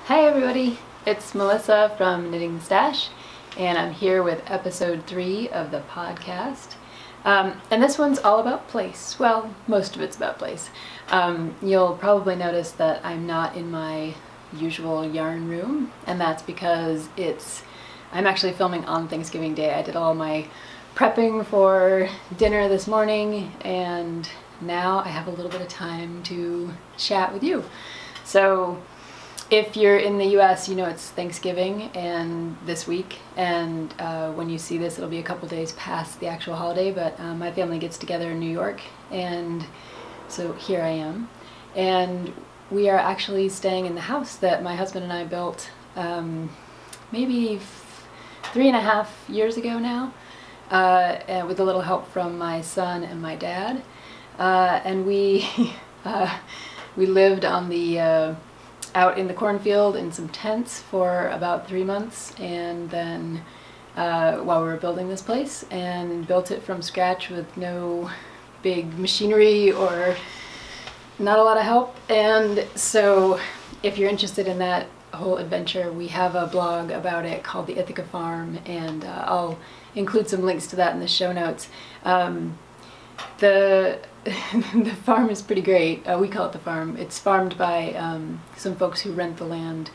Hi everybody, it's Melissa from Knitting the Stash, and I'm here with episode 3 of the podcast. And this one's all about place. Well, most of it's about place. You'll probably notice that I'm not in my usual yarn room, and that's because I'm actually filming on Thanksgiving Day. I did all my prepping for dinner this morning, and now I have a little bit of time to chat with you. So if you're in the US, you know it's Thanksgiving and this week, and when you see this it'll be a couple days past the actual holiday, but my family gets together in New York, and so here I am. And we are actually staying in the house that my husband and I built maybe 3.5 years ago now, and with a little help from my son and my dad. And we lived on the out in the cornfield in some tents for about 3 months, and then while we were building this place, and built it from scratch with no big machinery or not a lot of help. And so if you're interested in that whole adventure, we have a blog about it called the Ithaca Farm, and I'll include some links to that in the show notes. The farm is pretty great. We call it the farm. It's farmed by some folks who rent the land,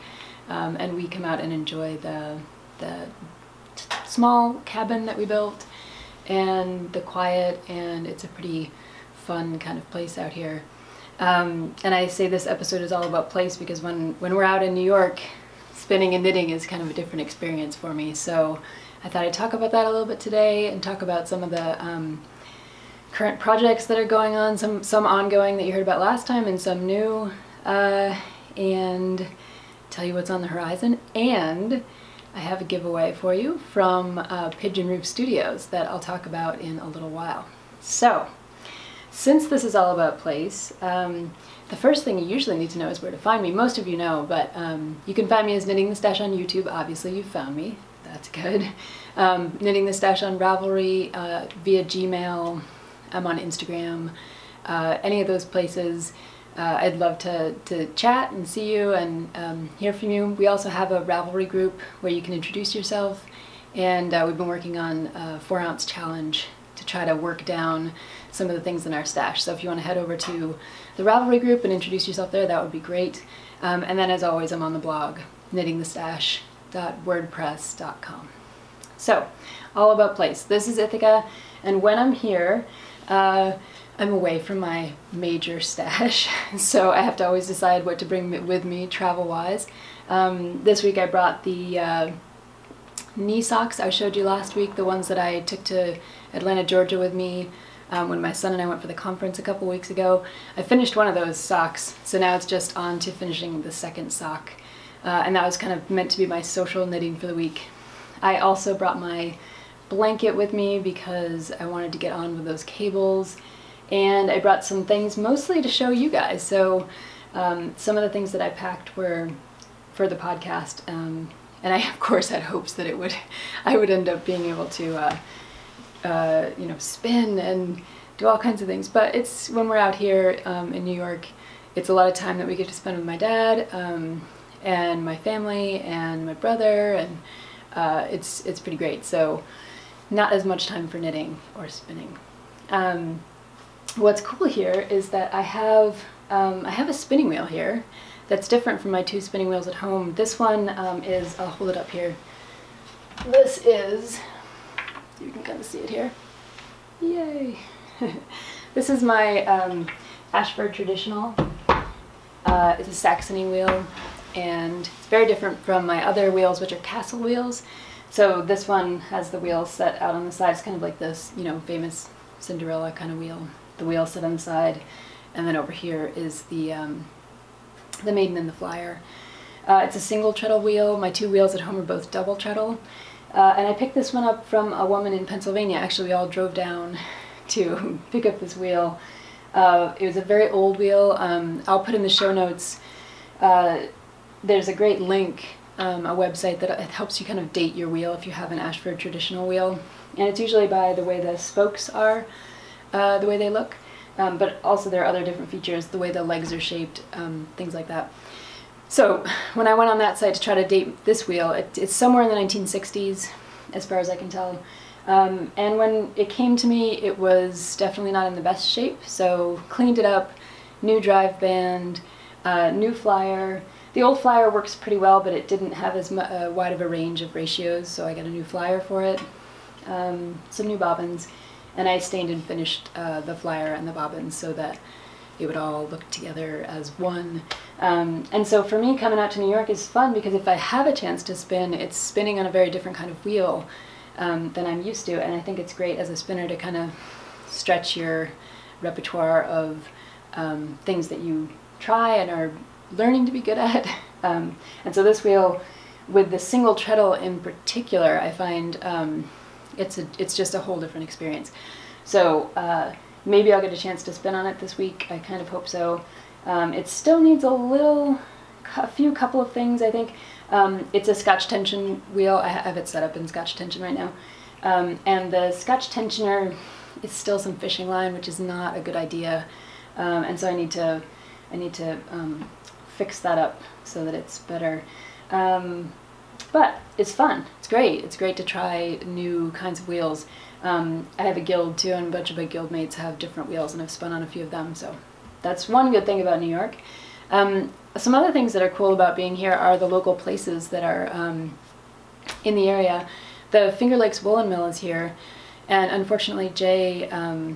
and we come out and enjoy the small cabin that we built and the quiet, and it's a pretty fun kind of place out here. And I say this episode is all about place because when we're out in New York, spinning and knitting is kind of a different experience for me. So I thought I'd talk about that a little bit today, and talk about some of the current projects that are going on, some ongoing that you heard about last time and some new, and tell you what's on the horizon. And I have a giveaway for you from Piegeonroof Studios that I'll talk about in a little while. So since this is all about place, the first thing you usually need to know is where to find me. Most of you know, but you can find me as Knitting the Stash on YouTube. Obviously you've found me, that's good. Knitting the Stash on Ravelry, via Gmail. I'm on Instagram, any of those places. I'd love to chat and see you and hear from you. We also have a Ravelry group where you can introduce yourself, and we've been working on a 4-ounce challenge to try to work down some of the things in our stash. So if you want to head over to the Ravelry group and introduce yourself there, that would be great. And then as always, I'm on the blog, knittingthestash.wordpress.com. So, all about place. This is Ithaca, and when I'm here, I'm away from my major stash, so I have to always decide what to bring with me travel-wise. This week I brought the knee socks I showed you last week, the ones that I took to Atlanta, Georgia with me when my son and I went for the conference a couple weeks ago. I finished one of those socks, so now it's just on to finishing the second sock, and that was kind of meant to be my social knitting for the week. I also brought my blanket with me because I wanted to get on with those cables, and I brought some things mostly to show you guys. So some of the things that I packed were for the podcast, and I of course had hopes that I would end up being able to you know, spin and do all kinds of things, but it's when we're out here in New York, it's a lot of time that we get to spend with my dad and my family and my brother, and it's pretty great. So not as much time for knitting or spinning. What's cool here is that I have a spinning wheel here that's different from my 2 spinning wheels at home. This one is, I'll hold it up here. This is, you can kind of see it here. Yay! This is my Ashford Traditional. It's a Saxony wheel, and it's very different from my other wheels, which are Castle wheels. So this one has the wheel set out on the side. It's kind of like this, you know, famous Cinderella kind of wheel. The wheel set on the side, and then over here is the Maiden and the Flyer. It's a single treadle wheel. My 2 wheels at home are both double treadle. And I picked this one up from a woman in Pennsylvania. Actually, we all drove down to pick up this wheel. It was a very old wheel. I'll put in the show notes. There's a great link, a website that helps you kind of date your wheel if you have an Ashford Traditional wheel. And it's usually by the way the spokes are, the way they look. But also there are other different features, the way the legs are shaped, things like that. So when I went on that site to try to date this wheel, it's somewhere in the 1960s, as far as I can tell. And when it came to me, it was definitely not in the best shape, so cleaned it up, new drive band, new flyer. The old flyer works pretty well, but it didn't have as wide of a range of ratios, so I got a new flyer for it, some new bobbins, and I stained and finished the flyer and the bobbins so that it would all look together as one. And so for me, coming out to New York is fun because if I have a chance to spin, it's spinning on a very different kind of wheel than I'm used to, and I think it's great as a spinner to kind of stretch your repertoire of things that you try and are learning to be good at. And so this wheel, with the single treadle in particular, I find it's just a whole different experience. So maybe I'll get a chance to spin on it this week. I kind of hope so. It still needs a couple of things, I think. It's a Scotch tension wheel. I have it set up in Scotch tension right now. And the Scotch tensioner is still some fishing line, which is not a good idea. And so I need to fix that up so that it's better. But it's fun. It's great. It's great to try new kinds of wheels. I have a guild too, and a bunch of my guild mates have different wheels, and I've spun on a few of them. So that's one good thing about New York. Some other things that are cool about being here are the local places that are in the area. The Finger Lakes Woolen Mill is here, and unfortunately Jay and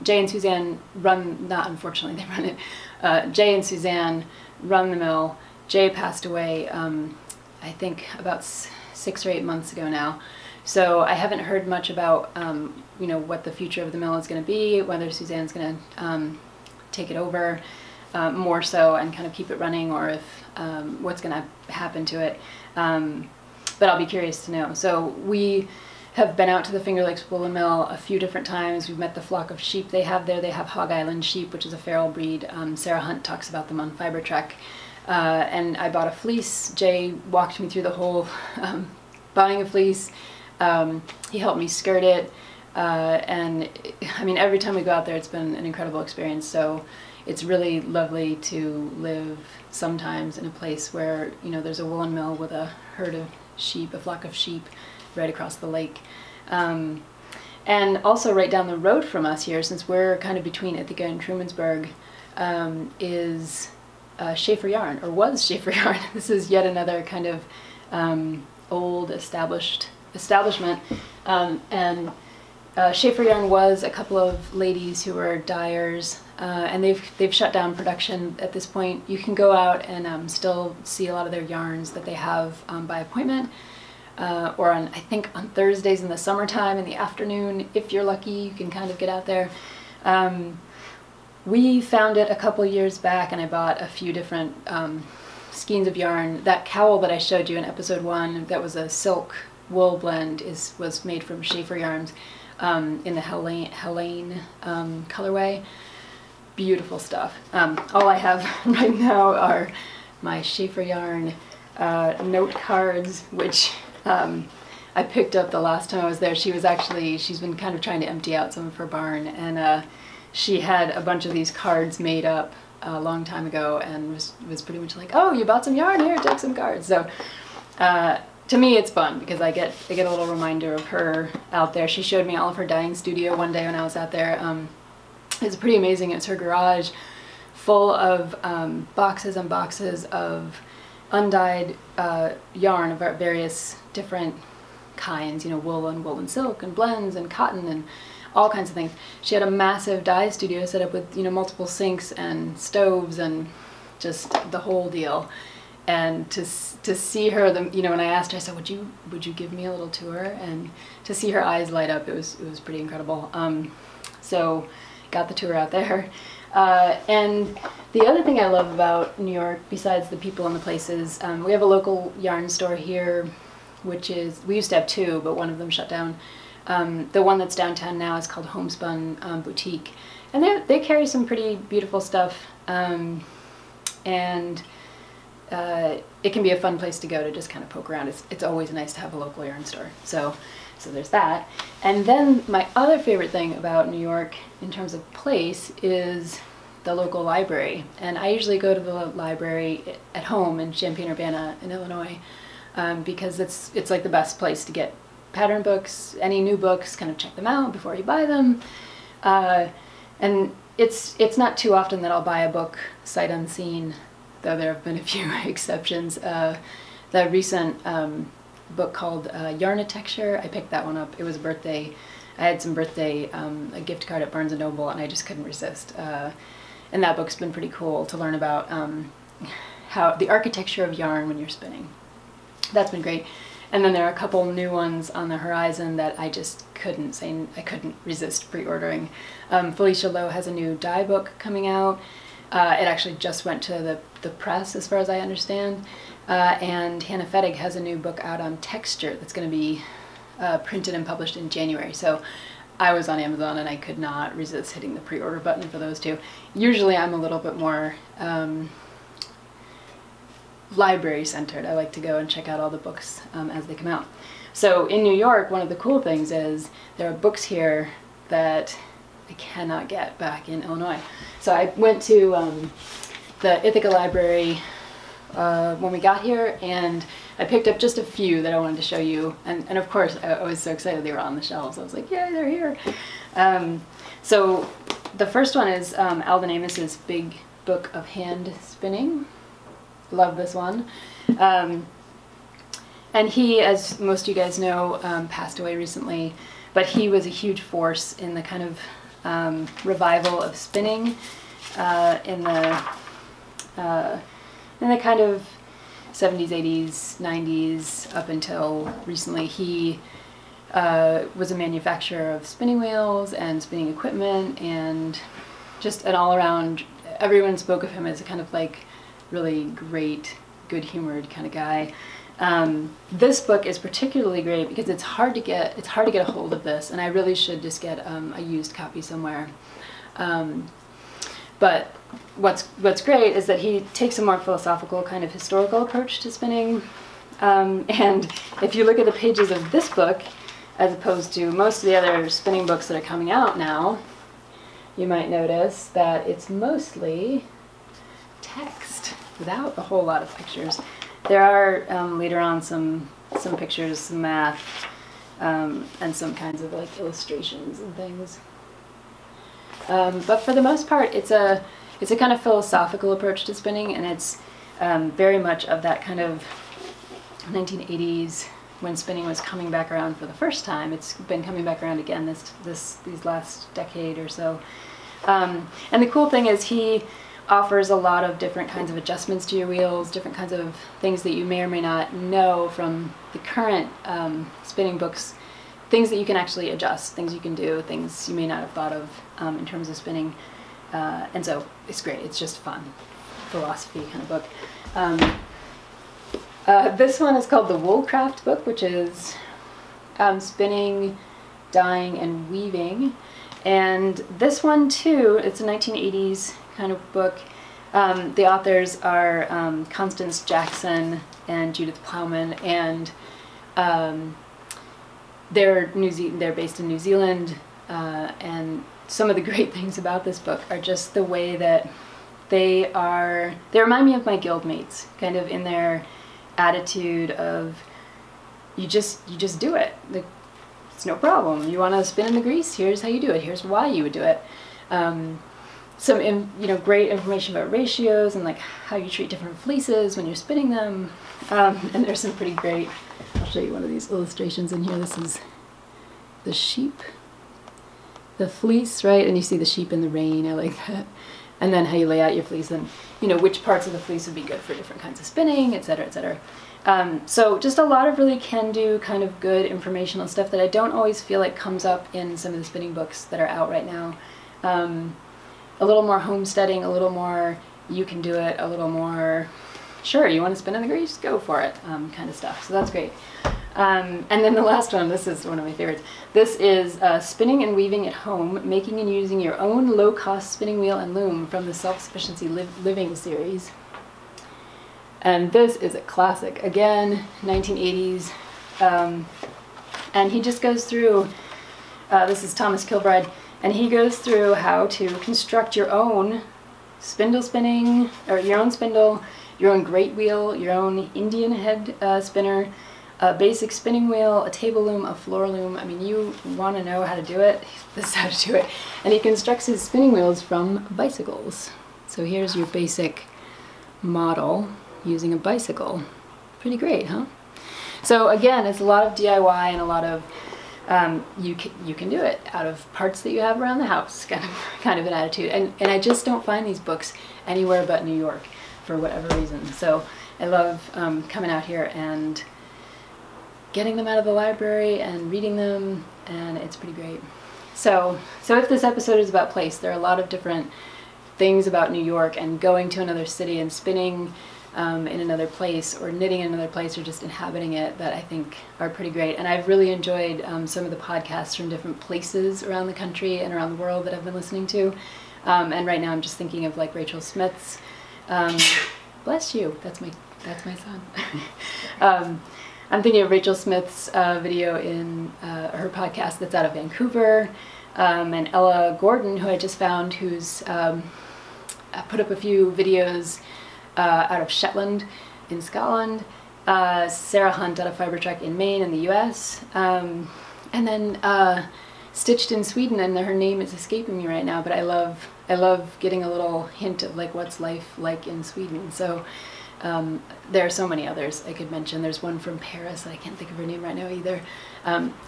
Suzanne run, not unfortunately, they run it. Jay and Suzanne run the mill. Jay passed away, I think about 6 or 8 months ago now. So I haven't heard much about, you know, what the future of the mill is going to be, whether Suzanne's going to take it over more so and kind of keep it running, or if what's going to happen to it. But I'll be curious to know. So we have been out to the Finger Lakes Woolen Mill a few different times. We've met the flock of sheep they have there. They have Hog Island sheep, which is a feral breed. Sarah Hunt talks about them on Fiber Trek. And I bought a fleece. Jay walked me through the whole buying a fleece. He helped me skirt it. And I mean, every time we go out there, it's been an incredible experience. So it's really lovely to live sometimes in a place where, you know, there's a woolen mill with a herd of sheep, a flock of sheep right across the lake. And also right down the road from us here, since we're kind of between Ithaca and Trumansburg, is Schaefer Yarn, or was Schaefer Yarn. This is yet another kind of old establishment. And Schaefer Yarn was a couple of ladies who were dyers, and they've shut down production at this point. You can go out and still see a lot of their yarns that they have by appointment, or on, I think on Thursdays in the summertime in the afternoon, if you're lucky, you can kind of get out there. We found it a couple years back, and I bought a few different skeins of yarn. That cowl that I showed you in episode 1, that was a silk wool blend, was made from Schaefer yarns in the Helene colorway. Beautiful stuff. All I have right now are my Schaefer yarn note cards, which I picked up the last time I was there. She's been kind of trying to empty out some of her barn, and she had a bunch of these cards made up a long time ago, and was pretty much like, oh, you bought some yarn, here, take some cards. So to me it's fun because I get a little reminder of her out there. She showed me all of her dyeing studio one day when I was out there. It's pretty amazing. It's her garage full of boxes and boxes of undyed yarn of various different kinds, you know, wool and wool and silk and blends and cotton and all kinds of things. She had a massive dye studio set up with, you know, multiple sinks and stoves and just the whole deal. And to see her, you know, when I asked her, I said, would you give me a little tour? And to see her eyes light up, it was pretty incredible. So got the tour out there. And the other thing I love about New York, besides the people and the places, we have a local yarn store here, which is, we used to have 2, but one of them shut down. The one that's downtown now is called Homespun Boutique, and they carry some pretty beautiful stuff, and it can be a fun place to go to just kind of poke around. It's always nice to have a local yarn store. So there's that. And then my other favorite thing about New York in terms of place is the local library, and I usually go to the library at home in Champaign-Urbana in Illinois, because it's like the best place to get pattern books, any new books, kind of check them out before you buy them. And it's not too often that I'll buy a book sight unseen, though there have been a few exceptions. The recent book called Yarnitecture, I picked that one up. It was a birthday. I had some birthday, a gift card at Barnes & Noble, and I just couldn't resist. And that book's been pretty cool to learn about how the architecture of yarn when you're spinning. That's been great. And then there are a couple new ones on the horizon that I just couldn't resist pre-ordering. Felicia Lowe has a new dye book coming out. It actually just went to the press, as far as I understand. And Hannah Fettig has a new book out on texture that's going to be printed and published in January. So I was on Amazon and I could not resist hitting the pre-order button for those two. Usually I'm a little bit more library centered. I like to go and check out all the books as they come out. So in New York, one of the cool things is there are books here that I cannot get back in Illinois. So I went to the Ithaca Library when we got here, and I picked up just a few that I wanted to show you, and of course I was so excited they were on the shelves. I was like, yay, they're here. So the first one is Alden Amos's Big Book of Hand Spinning. Love this one. And he, as most of you guys know, passed away recently, but he was a huge force in the kind of revival of spinning in the kind of 70s, 80s, 90s, up until recently. He was a manufacturer of spinning wheels and spinning equipment, and just an all-around, everyone spoke of him as a kind of like really great, good-humored kind of guy. This book is particularly great because it's hard to get a hold of this, and I really should just get a used copy somewhere. But what's great is that he takes a more philosophical, kind of historical approach to spinning. And if you look at the pages of this book, as opposed to most of the other spinning books that are coming out now, you might notice that it's mostly text without a whole lot of pictures. There are later on some pictures, some math, and some kinds of like illustrations and things. But for the most part, it's a kind of philosophical approach to spinning, and it's very much of that kind of 1980s when spinning was coming back around for the first time. It's been coming back around again these last decade or so. And the cool thing is he offers a lot of different kinds of adjustments to your wheels, different kinds of things that you may or may not know from the current spinning books, things that you can actually adjust, things you can do, things you may not have thought of in terms of spinning. And so it's great. It's just fun, philosophy kind of book. This one is called the Woolcraft book, which is spinning, dyeing, and weaving. And this one too, it's a 1980s kind of book. The authors are Constance Jackson and Judith Plowman, and they're based in New Zealand. And some of the great things about this book are just the way that they remind me of my guildmates, kind of in their attitude of you just do it. It's no problem. You want to spin in the grease? Here's how you do it. Here's why you would do it. Some great information about ratios and like how you treat different fleeces when you're spinning them. And there's some pretty great. I'll show you one of these illustrations in here. This is the sheep, the fleece, right? And you see the sheep in the rain. I like that. And then how you lay out your fleece, and which parts of the fleece would be good for different kinds of spinning, etc., etc. So just a lot of really can-do kind of good informational stuff that I don't always feel like comes up in some of the spinning books that are out right now. A little more homesteading, a little more you can do it, a little more sure, you want to spin in the grease, go for it, kind of stuff. So that's great. And then the last one, this is one of my favorites. This is Spinning and Weaving at Home, Making and Using Your Own Low-Cost Spinning Wheel and Loom from the Self-Sufficiency Living series. And this is a classic. Again, 1980s. And he just goes through, this is Thomas Kilbride, and he goes through how to construct your own spindle spinning, or your own spindle, your own great wheel, your own Indian head spinner, a basic spinning wheel, a table loom, a floor loom. I mean, you want to know how to do it, this is how to do it. And he constructs his spinning wheels from bicycles. So here's your basic model using a bicycle. Pretty great, huh? So again, it's a lot of DIY and a lot of you can do it out of parts that you have around the house, kind of an attitude. And I just don't find these books anywhere but New York for whatever reason. So I love coming out here and getting them out of the library and reading them, and it's pretty great. So if this episode is about place, there are a lot of different things about New York and going to another city and spinning in another place, or knitting in another place, or just inhabiting it, that I think are pretty great. And I've really enjoyed some of the podcasts from different places around the country and around the world that I've been listening to. And right now I'm just thinking of like Rachel Smith's, bless you, that's my son. I'm thinking of Rachel Smith's video in her podcast that's out of Vancouver, and Ella Gordon, who I just found, who's put up a few videos out of Shetland in Scotland, Sarah Hunt out of Fiber Trek in Maine in the US, and then Stitched in Sweden, and her name is escaping me right now, but I love getting a little hint of like what's life like in Sweden. So there are so many others I could mention. There's one from Paris, I can't think of her name right now either.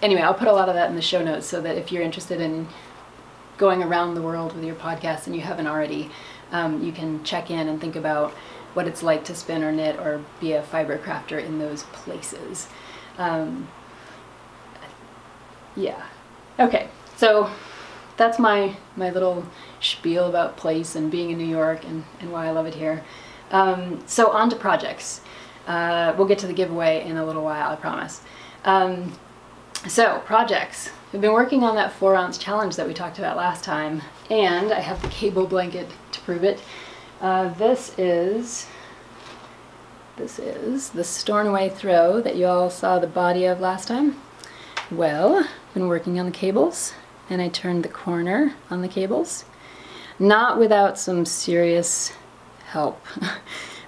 Anyway, I'll put a lot of that in the show notes so that if you're interested in going around the world with your podcast and you haven't already, you can check in and think about what it's like to spin or knit or be a fiber crafter in those places. Yeah. Okay, so that's my little spiel about place and being in New York and why I love it here. So on to projects. We'll get to the giveaway in a little while, I promise. So projects. We've been working on that 4-ounce challenge that we talked about last time, and I have the cable blanket to prove it. This is the Stornoway throw that you all saw the body of last time. Well, I've been working on the cables, and I turned the corner on the cables, not without some serious help,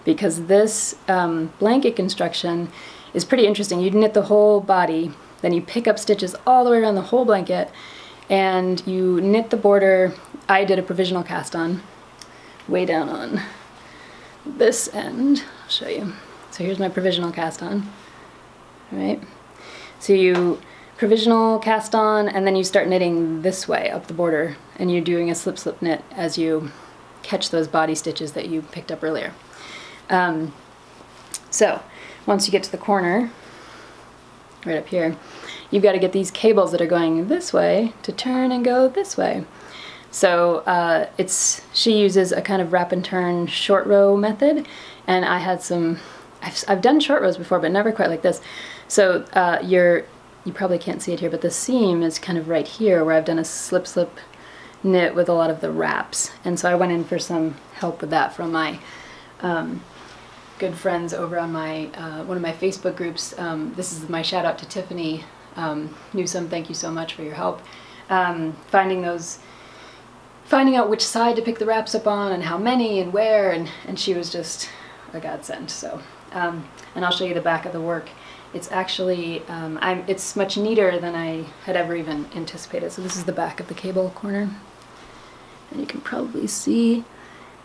because this blanket construction is pretty interesting. You knit the whole body, then you pick up stitches all the way around the whole blanket, and you knit the border. I did a provisional cast on way down on this end. I'll show you. So here's my provisional cast on. All right. So you provisional cast on, and then you start knitting this way up the border, and you're doing a slip slip knit as you catch those body stitches that you picked up earlier. So once you get to the corner, right up here, you've got to get these cables that are going this way to turn and go this way. So she uses a kind of wrap and turn short row method, and I had some, I've done short rows before, but never quite like this. So you probably can't see it here, but the seam is kind of right here where I've done a slip slip knit with a lot of the wraps, and so I went in for some help with that from my good friends over on my one of my Facebook groups. This is my shout out to Tiffany Newsome. Thank you so much for your help finding out which side to pick the wraps up on and how many and where, and she was just a godsend. So and I'll show you the back of the work. It's actually it's much neater than I had ever even anticipated. So this is the back of the cable corner, and you can probably see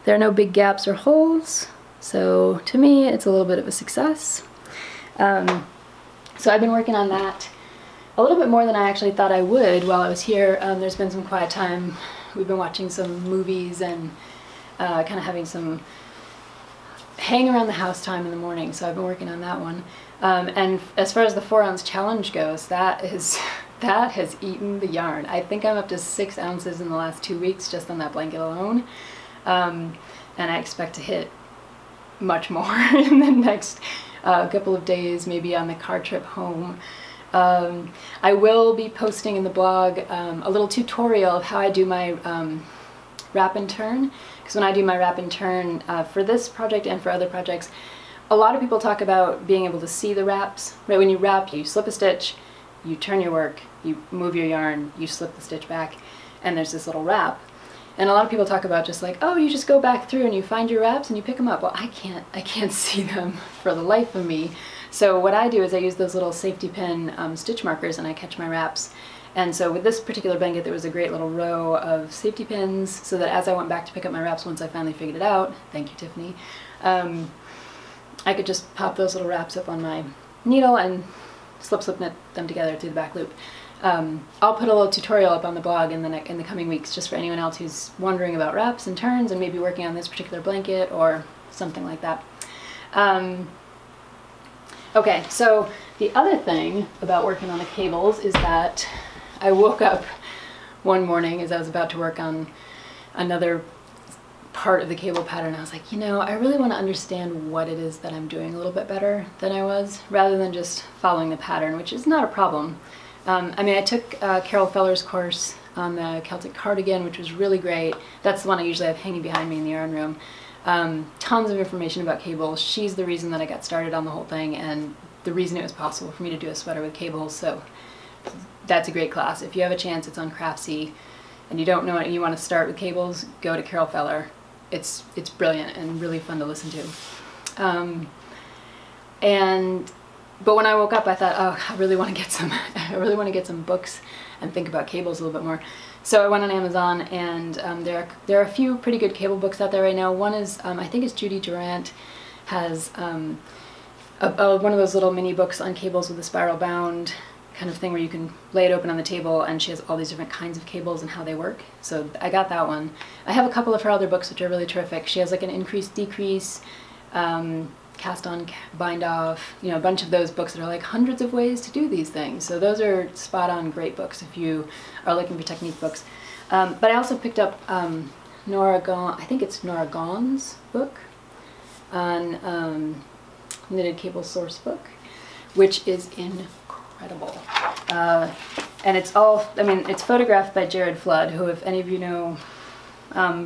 there are no big gaps or holes. So to me, it's a little bit of a success. So I've been working on that a little bit more than I actually thought I would while I was here. There's been some quiet time. We've been watching some movies and kind of having some hang around the house time in the morning. So I've been working on that one. And as far as the 4-ounce challenge goes, that has eaten the yarn. I think I'm up to 6 ounces in the last 2 weeks just on that blanket alone. And I expect to hit much more in the next couple of days, maybe on the car trip home. I will be posting in the blog a little tutorial of how I do my wrap and turn, because when I do my wrap and turn for this project and for other projects, a lot of people talk about being able to see the wraps. Right, when you wrap, you slip a stitch, you turn your work, you move your yarn, you slip the stitch back, and there's this little wrap. And a lot of people talk about just like, oh, you just go back through and you find your wraps and you pick them up. Well, I can't see them for the life of me. So what I do is I use those little safety pin stitch markers and I catch my wraps. And so with this particular blanket, there was a great little row of safety pins so that as I went back to pick up my wraps, once I finally figured it out, thank you, Tiffany, I could just pop those little wraps up on my needle and slip knit them together through the back loop. I'll put a little tutorial up on the blog in the coming weeks just for anyone else who's wondering about wraps and turns and maybe working on this particular blanket or something like that. Okay, so the other thing about working on the cables is that I woke up one morning as I was about to work on another part of the cable pattern. I was like, you know, I really want to understand what it is that I'm doing a little bit better than I was, rather than just following the pattern, which is not a problem. I mean, I took Carol Feller's course on the Celtic cardigan, which was really great. That's the one I usually have hanging behind me in the yarn room. Tons of information about cables. She's the reason that I got started on the whole thing and the reason it was possible for me to do a sweater with cables, so that's a great class. If you have a chance, it's on Craftsy, and you don't know it and you want to start with cables, go to Carol Feller. It's brilliant and really fun to listen to. But when I woke up, I thought, oh, I really want to get some books and think about cables a little bit more. So I went on Amazon, and there are a few pretty good cable books out there right now. One is, I think it's Judy Durant, has one of those little mini books on cables with a spiral bound kind of thing where you can lay it open on the table, and she has all these different kinds of cables and how they work. So I got that one. I have a couple of her other books which are really terrific. She has like an increase, decrease, cast on, bind off, you know, a bunch of those books that are like hundreds of ways to do these things. So those are spot on great books if you are looking for technique books. But I also picked up Nora Gaughan's book on Knitted Cable Source Book, which is incredible. And it's all, I mean, it's photographed by Jared Flood, who, if any of you know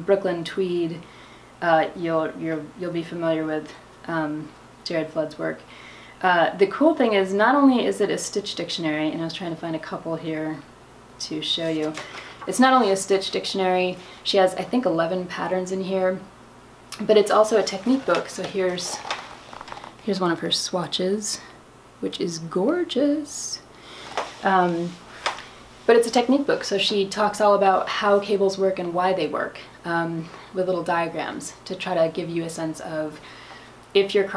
Brooklyn Tweed, you'll be familiar with Jared Flood's work. The cool thing is, not only is it a stitch dictionary, and I was trying to find a couple here to show you. It's not only a stitch dictionary, she has I think 11 patterns in here, but it's also a technique book. So here's one of her swatches, which is gorgeous. But it's a technique book, so she talks all about how cables work and why they work, with little diagrams to try to give you a sense of if your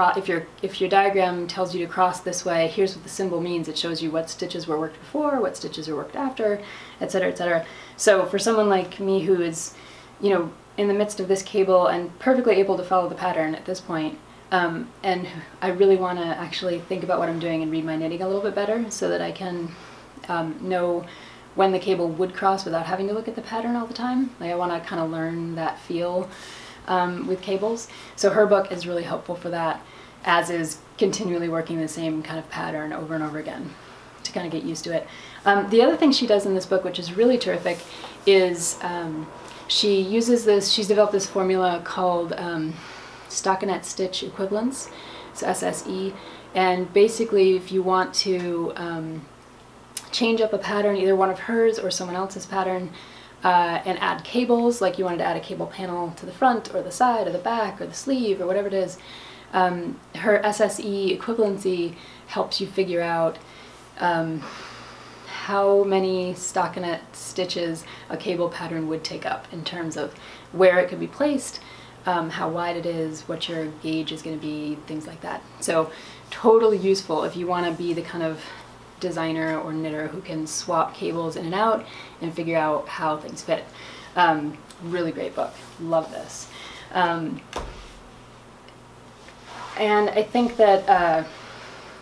diagram tells you to cross this way, here's what the symbol means. It shows you what stitches were worked before, what stitches are worked after, etc., etc. So for someone like me who is, you know, in the midst of this cable and perfectly able to follow the pattern at this point, and I really want to actually think about what I'm doing and read my knitting a little bit better so that I can know when the cable would cross without having to look at the pattern all the time. Like, I want to kind of learn that feel with cables. So her book is really helpful for that, as is continually working the same kind of pattern over and over again to kind of get used to it. The other thing she does in this book, which is really terrific, is she's developed this formula called stockinette stitch equivalence, so SSE, and basically if you want to change up a pattern, either one of hers or someone else's pattern, and add cables, like you wanted to add a cable panel to the front or the side or the back or the sleeve or whatever it is, her SSE equivalency helps you figure out how many stockinette stitches a cable pattern would take up in terms of where it could be placed, how wide it is, what your gauge is going to be, things like that. So totally useful if you want to be the kind of designer or knitter who can swap cables in and out and figure out how things fit. Really great book. Love this. And I think that,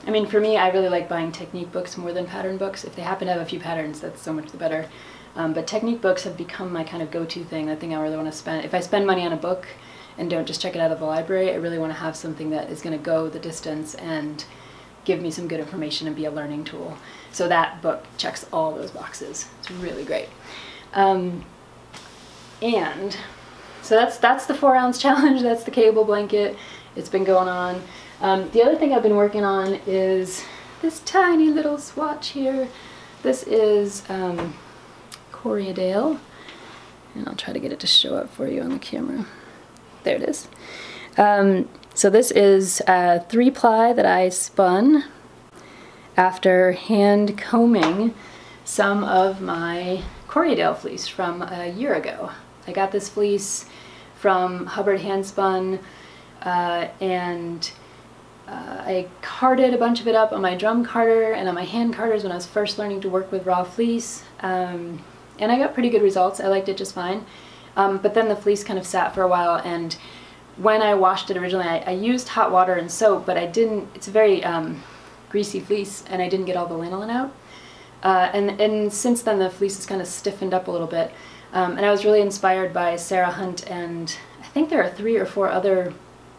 I mean, for me, I really like buying technique books more than pattern books. If they happen to have a few patterns, that's so much the better. But technique books have become my kind of go-to thing, the thing I really want to spend. If I spend money on a book and don't just check it out of the library, I really want to have something that is going to go the distance and give me some good information and be a learning tool. So that book checks all those boxes. It's really great. And so that's the 4-ounce challenge. That's the cable blanket. It's been going on. The other thing I've been working on is this tiny little swatch here. This is Corriedale, and I'll try to get it to show up for you on the camera. There it is. So this is 3-ply that I spun after hand combing some of my Corriedale fleece from a year ago. I got this fleece from Hubbard Handspun, and I carded a bunch of it up on my drum carder and on my hand carders when I was first learning to work with raw fleece, and I got pretty good results. I liked it just fine, but then the fleece kind of sat for a while, and when I washed it originally, I used hot water and soap, but I didn't, it's a very greasy fleece, and I didn't get all the lanolin out. And since then the fleece has kind of stiffened up a little bit, and I was really inspired by Sarah Hunt, and I think there are 3 or 4 other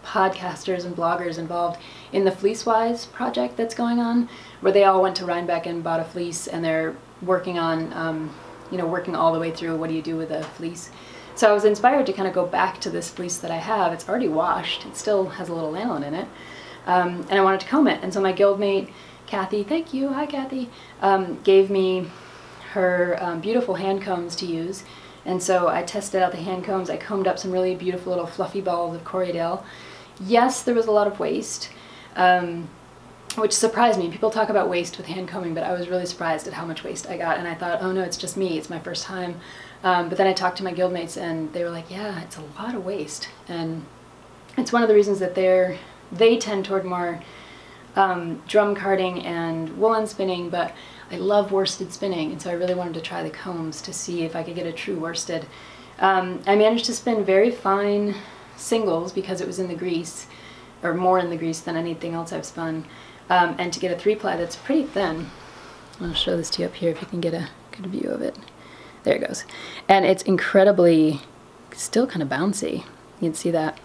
podcasters and bloggers involved in the FleeceWise project that's going on, where they all went to Rhinebeck and bought a fleece, and they're working on, you know, working all the way through what do you do with a fleece. So I was inspired to kind of go back to this fleece that I have. It's already washed, it still has a little lanolin in it, and I wanted to comb it. And so my guildmate Kathy, thank you, hi Kathy, gave me her beautiful hand combs to use. And so I tested out the hand combs. I combed up some really beautiful little fluffy balls of Corriedale. Yes, there was a lot of waste, which surprised me. People talk about waste with hand combing, but I was really surprised at how much waste I got, and I thought, oh no, it's just me, it's my first time. But then I talked to my guildmates, and they were like, yeah, it's a lot of waste. And it's one of the reasons that they tend toward more drum carding and woolen spinning, but I love worsted spinning, and so I really wanted to try the combs to see if I could get a true worsted. I managed to spin very fine singles because it was in the grease, or more in the grease than anything else I've spun, and to get a 3-ply that's pretty thin. I'll show this to you up here if you can get a good view of it. There it goes. And it's incredibly, still kind of bouncy. You can see that.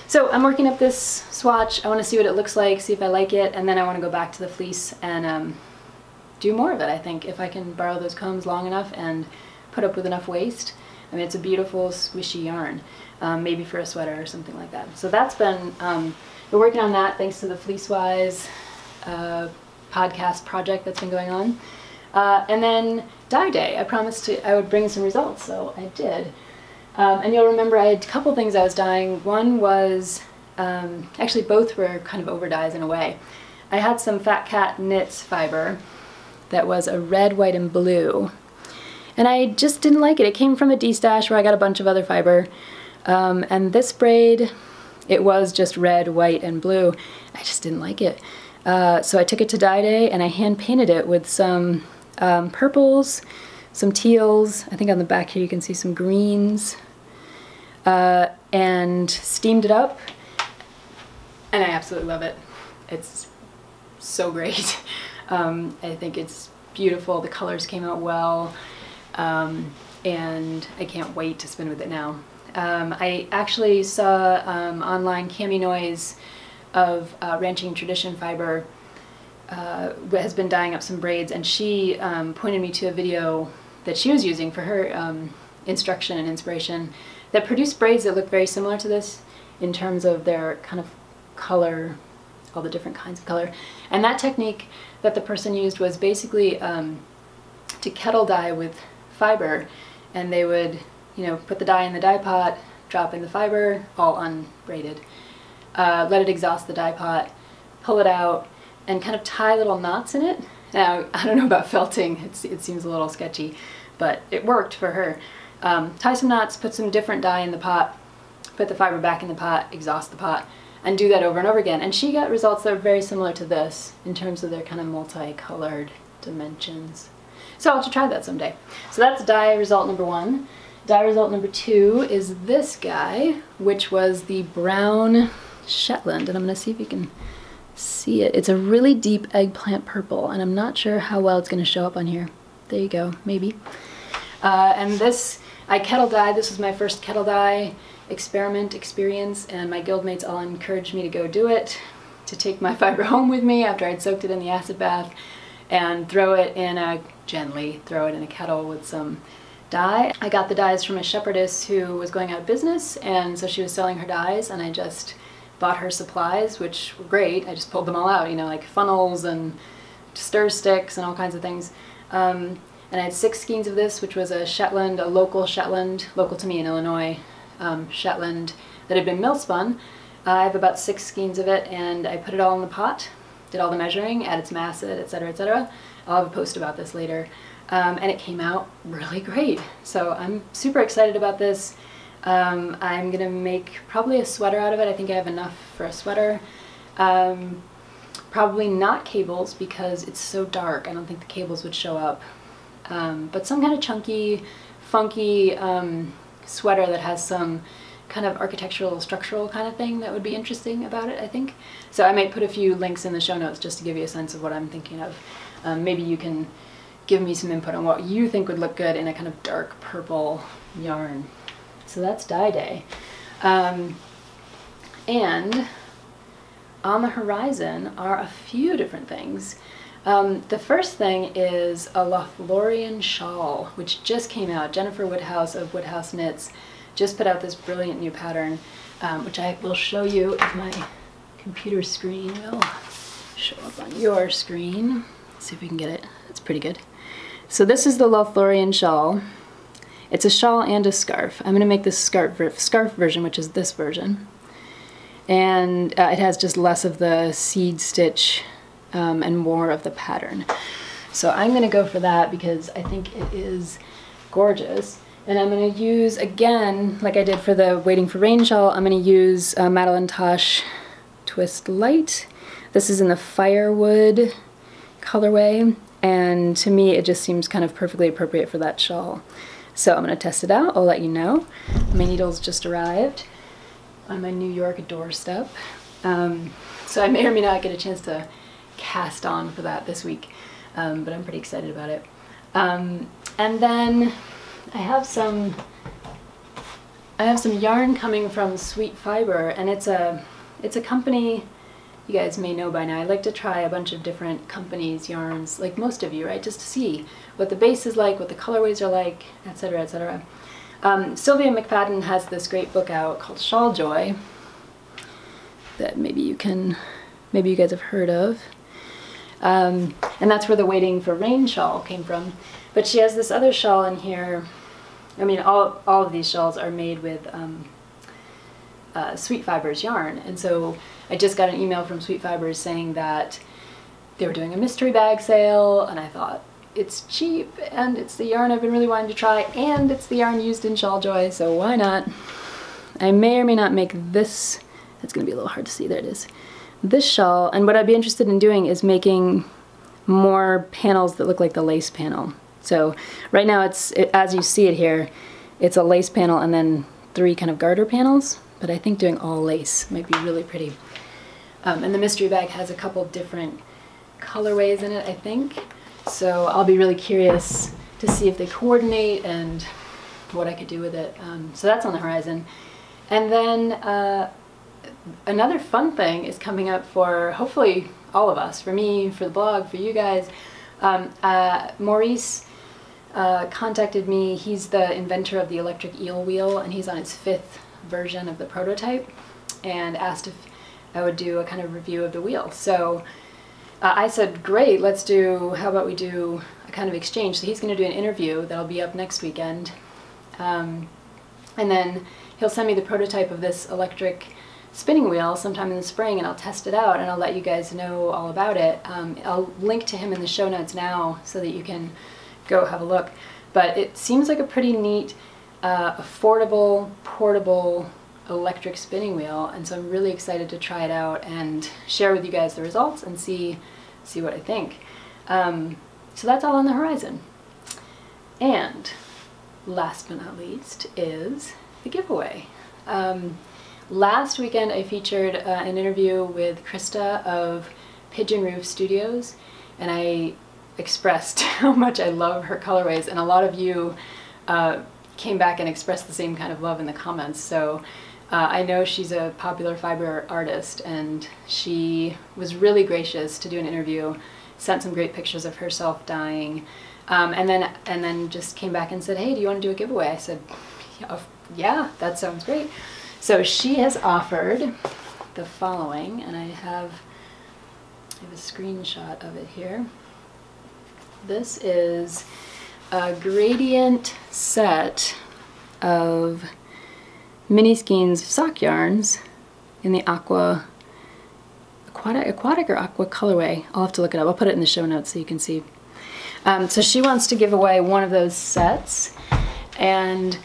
So I'm working up this swatch. I want to see what it looks like, see if I like it, and then I want to go back to the fleece and do more of it, I think, if I can borrow those combs long enough and put up with enough waste. I mean, it's a beautiful squishy yarn, maybe for a sweater or something like that. So that's been, we're working on that thanks to the FleeceWise podcast project that's been going on. And then dye day, I promised I would bring some results, so I did. And you'll remember I had a couple things I was dyeing. One was, actually both were kind of over dyes in a way. I had some Fat Cat Knits fiber that was a red, white, and blue. And I just didn't like it. It came from a D-stash where I got a bunch of other fiber. And this braid, it was just red, white, and blue. I just didn't like it. So I took it to dye day and I hand painted it with some purples, some teals, I think on the back here you can see some greens, and steamed it up, and I absolutely love it. It's so great. I think it's beautiful, the colors came out well, and I can't wait to spin with it now. I actually saw online Cami Noise of Ranching Tradition Fiber has been dyeing up some braids, and she pointed me to a video that she was using for her instruction and inspiration that produced braids that look very similar to this in terms of their kind of color, all the different kinds of color. And that technique that the person used was basically to kettle dye with fiber, and they would, you know, put the dye in the dye pot, drop in the fiber, all unbraided, let it exhaust the dye pot, pull it out, and kind of tie little knots in it. Now, I don't know about felting, it seems a little sketchy, but it worked for her. Tie some knots, put some different dye in the pot, put the fiber back in the pot, exhaust the pot, and do that over and over again. And she got results that are very similar to this in terms of their kind of multicolored dimensions. So I'll have to try that someday. So that's dye result number 1. Dye result number 2 is this guy, which was the brown Shetland, and I'm going to see if you can see it. It's a really deep eggplant purple, and I'm not sure how well it's going to show up on here. There you go, maybe. And this, I kettle dyed. This was my first kettle dye experience, and my guildmates all encouraged me to go do it, to take my fiber home with me after I'd soaked it in the acid bath, and gently throw it in a kettle with some dye. I got the dyes from a shepherdess who was going out of business, and so she was selling her dyes, and I just bought her supplies, which were great. I just pulled them all out, you know, like funnels and stir sticks and all kinds of things. And And I had 6 skeins of this, which was a Shetland, a local Shetland, local to me in Illinois, Shetland that had been mill spun. I have about 6 skeins of it, and I put it all in the pot, did all the measuring, added some acid, etc., etc. I'll have a post about this later. And it came out really great. So I'm super excited about this. I'm gonna make probably a sweater out of it. I think I have enough for a sweater. Probably not cables because it's so dark. I don't think the cables would show up. But some kind of chunky, funky sweater that has some kind of architectural, structural kind of thing that would be interesting about it, I think. So I might put a few links in the show notes just to give you a sense of what I'm thinking of. Maybe you can give me some input on what you think would look good in a kind of dark purple yarn. So that's dye day. And on the horizon are a few different things. The first thing is a Florian Shawl, which just came out. Jennifer Woodhouse of Woodhouse Knits just put out this brilliant new pattern, which I will show you if my computer screen will show up on your screen. Let's see if we can get it. It's pretty good. So this is the Florian Shawl. It's a shawl and a scarf. I'm going to make this scarf version, which is this version. And it has just less of the seed stitch and more of the pattern. So I'm going to go for that because I think it is gorgeous. And I'm going to use, again, like I did for the Waiting for Rain shawl, I'm going to use Madeline Tosh Twist Light. This is in the Firewood colorway, and to me it just seems kind of perfectly appropriate for that shawl. So I'm going to test it out. I'll let you know. My needles just arrived on my New York doorstep. So I may or may not get a chance to cast on for that this week, but I'm pretty excited about it. And then I have some yarn coming from Sweet Fiber, and it's a company you guys may know by now. I like to try a bunch of different companies' yarns, like most of you, right? Just to see what the base is like, what the colorways are like, etc., etc. Sylvia McFadden has this great book out called Shawl Joy that maybe you guys have heard of. And that's where the Waiting for Rain shawl came from. But she has this other shawl in here. I mean, all of these shawls are made with Sweet Fibers yarn. And so I just got an email from Sweet Fibers saying that they were doing a mystery bag sale, and I thought, it's cheap, and it's the yarn I've been really wanting to try, and it's the yarn used in Shawl Joy, so why not? I may or may not make this. It's going to be a little hard to see. There it is. This shawl, and what I'd be interested in doing is making more panels that look like the lace panel. So right now as you see it here, it's a lace panel and then 3 kind of garter panels, but I think doing all lace might be really pretty. And the mystery bag has a couple different colorways in it, I think. So I'll be really curious to see if they coordinate and what I could do with it. So that's on the horizon. And then another fun thing is coming up for hopefully all of us, for me, for the blog, for you guys. Maurice contacted me. He's the inventor of the electric eel wheel, and he's on his 5th version of the prototype, and asked if I would do a kind of review of the wheel. So I said, great, how about we do a kind of exchange. So he's going to do an interview that'll be up next weekend. And then he'll send me the prototype of this electric spinning wheel sometime in the spring, and I'll test it out and I'll let you guys know all about it. I'll link to him in the show notes now so that you can go have a look. But it seems like a pretty neat, affordable, portable electric spinning wheel, and so I'm really excited to try it out and share with you guys the results and see what I think. So that's all on the horizon. And last but not least is the giveaway. Last weekend I featured an interview with Krista of Piegeonroof Studios, and I expressed how much I love her colorways, and a lot of you came back and expressed the same kind of love in the comments. So I know she's a popular fiber artist, and she was really gracious to do an interview, sent some great pictures of herself dyeing, and then just came back and said, hey, do you want to do a giveaway? I said, yeah, that sounds great. So she has offered the following, and I have a screenshot of it here. This is a gradient set of Mini Skeins sock yarns in the aquatic or aqua colorway. I'll have to look it up. I'll put it in the show notes so you can see. So she wants to give away one of those sets, and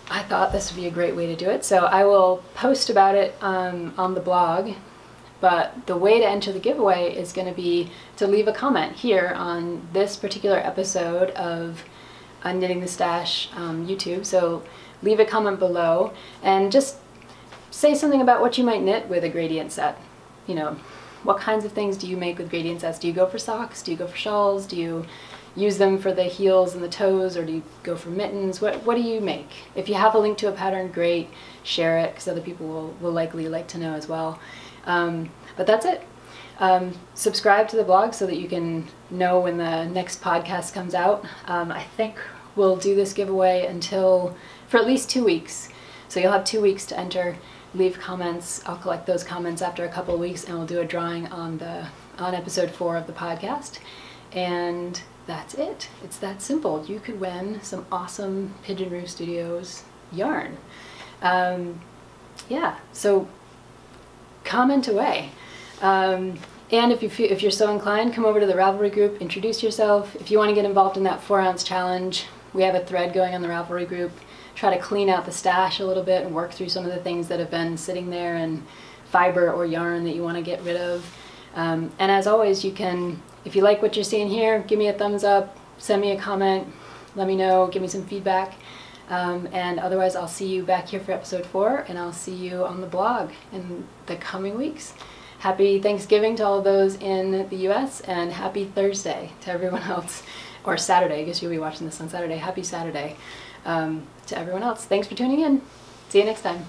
I thought this would be a great way to do it. So I will post about it on the blog, but the way to enter the giveaway is going to be to leave a comment here on this particular episode of Knitting the Stash YouTube. So leave a comment below and just say something about what you might knit with a gradient set. You know, what kinds of things do you make with gradient sets? Do you go for socks? Do you go for shawls? Do you use them for the heels and the toes, or do you go for mittens? What do you make? If you have a link to a pattern, great, share it, because other people will likely like to know as well. But that's it. Subscribe to the blog so that you can know when the next podcast comes out. I think we'll do this giveaway for at least 2 weeks. So you'll have 2 weeks to enter. Leave comments. I'll collect those comments after a couple of weeks, and we'll do a drawing on episode 4 of the podcast. And that's it. It's that simple. You could win some awesome Piegeonroof Studios yarn. Yeah, so comment away. And if you're so inclined, come over to the Ravelry group, introduce yourself. If you want to get involved in that 4-ounce challenge, we have a thread going on the Ravelry group. Try to clean out the stash a little bit and work through some of the things that have been sitting there, and fiber or yarn that you want to get rid of. And as always, you can, if you like what you're seeing here, give me a thumbs up, send me a comment, let me know, give me some feedback. And otherwise, I'll see you back here for episode 4, and I'll see you on the blog in the coming weeks. Happy Thanksgiving to all of those in the US, and happy Thursday to everyone else. Or Saturday, I guess you'll be watching this on Saturday. Happy Saturday to everyone else. Thanks for tuning in. See you next time.